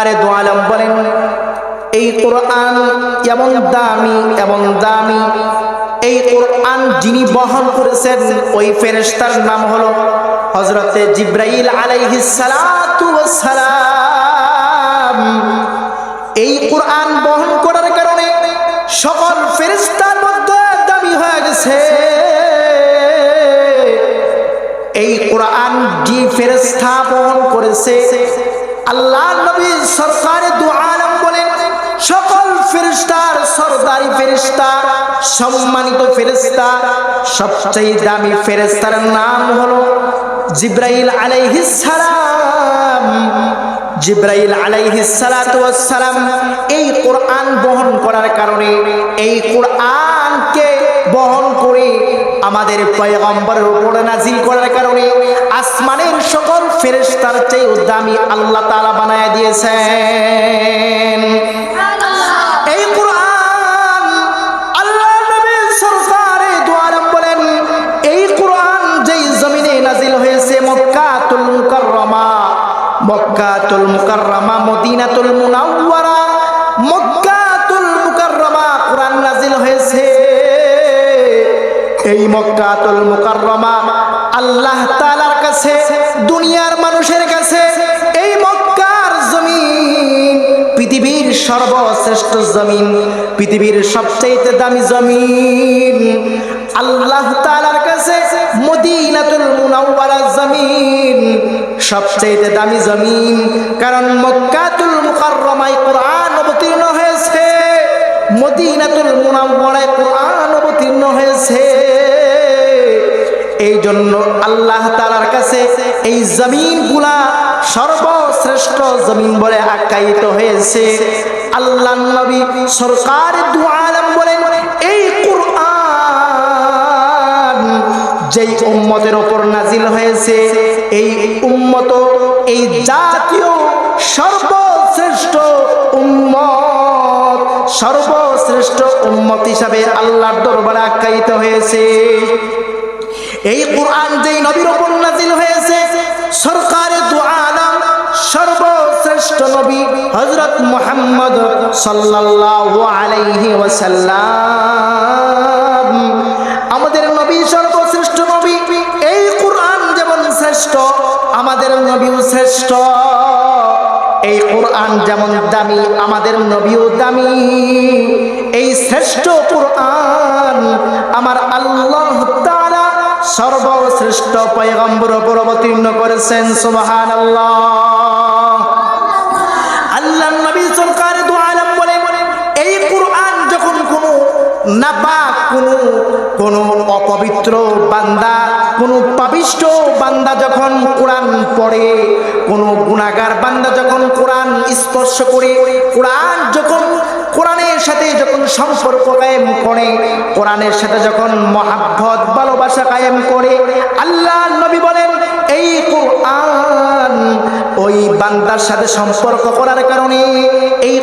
আরে দো আলম বলেন এই কোরআন এমন দামি এই কোরআন যিনি বহন করেছেন ওই ফেরেশতার নাম হলো হযরতে জিবরাইল আলাইহিস সালাতু ওয়াস সালাম। এই কোরআন বহন করার কারণে সকল ফেরেশতার মধ্যে দামি হয়ে গেছে। এই কোরআন যে ফেরেশতা বহন করেছে আল্লাহ নবী সরকারে দু আলম বলেন সকল ফেরেশতার সরদারি ফেরেশতা সম্মানিত ফেরেশতা সবচেয়ে দামি ফেরেশতার নাম হলো জিবরাইল আলাইহিস সালাম। জিবরাইল আলাইহিস সালাতু ওয়াস সালাম এই কোরআন বহন করার কারণে এই কোরআনকে বহন করে আমাদের পয়গম্বরের উপরে নাজিল করার কারণে আসমানের সকল ফেরেশতার চেয়ে দামি আল্লাহ তাআলা বানায় দিয়েছেন। এই কোরআন আল্লাহ নবী সরকারে দু আলম বলেন এই কোরআন যেই জমিনে নাজিল হয়েছে মক্কাতুল মুকাররমা মদিনাতুল মুনাওয়ারা মক্কাতুল মুকাররমা কোরআন নাজিল হয়েছে। এই মক্কাতুল মুকাররমা আল্লাহ তাআলার কাছে দুনিয়ার মানুষের কাছে এই মক্কার জমিন পৃথিবীর সর্বশ্রেষ্ঠ জমিন, পৃথিবীর সবচেয়ে দামি জমিন। আল্লাহ তাআলার কাছে মদিনাতুল মুনাওয়ারা জমিন সবচেয়ে দামি জমিন, কারণ মক্কাতুল মুকাররমায় কোরআন অবতীর্ণ হয়েছে, মদিনাতুল মুনাওয়ারায় কোরআন অবতীর্ণ হয়েছে। এই জন্য আল্লাহ তাআলার কাছে এই জমিনগুলা সর্বশ্রেষ্ঠ জমিন বলে আখ্যায়িত হয়েছে। আল্লাহ নবী সরকার দু আলম বলেন এই কোরআন যেই উম্মতের উপর নাজিল হয়েছে এই উম্মত এই জাতীয় সর্বশ্রেষ্ঠ উম্মত, সর্বশ্রেষ্ঠ উম্মত হিসাবে আল্লাহর দরবারে আখ্যায়িত হয়েছে। এই কোরআন যেই নবীর উপর নাজিল হয়েছে সরকারে দু আলম সর্বশ্রেষ্ঠ নবী হযরত মুহাম্মদ সাল্লাল্লাহু আলাইহি ওয়াসাল্লাম, আমাদের নবী সর্বশ্রেষ্ঠ নবী। এই কোরআন যেমন শ্রেষ্ঠ আমাদের নবীও শ্রেষ্ঠ, এই কোরআন যেমন দামি আমাদের নবীও দামি। এই শ্রেষ্ঠ কোরআন আমার আল্লাহ তাআলা সর্বশ্রেষ্ঠ পয়গম্বর উপর অবতীর্ণ করেছেন। সুবহানাল্লাহ। আল্লাহর নবী সরকার দু আলম বলেন এই কোরআন যখন কোনো নাপাক কোনো অপবিত্র বান্দা কোনো পাপিষ্ঠ বান্দা যখন কোরআন পড়ে, কোনো গুনাহগার বান্দা যখন কোরআন স্পর্শ করে, কোরআন যখন কোরআনের সাথে যখন সম্পর্ক কায়েম করে, কোরআনের সাথে যখন মহাব্বত ভালোবাসা কায়েম করে, আল্লাহ নবী বলেন এই কোরআন ওই বান্দার সাথে সম্পর্ক করার কারণে এই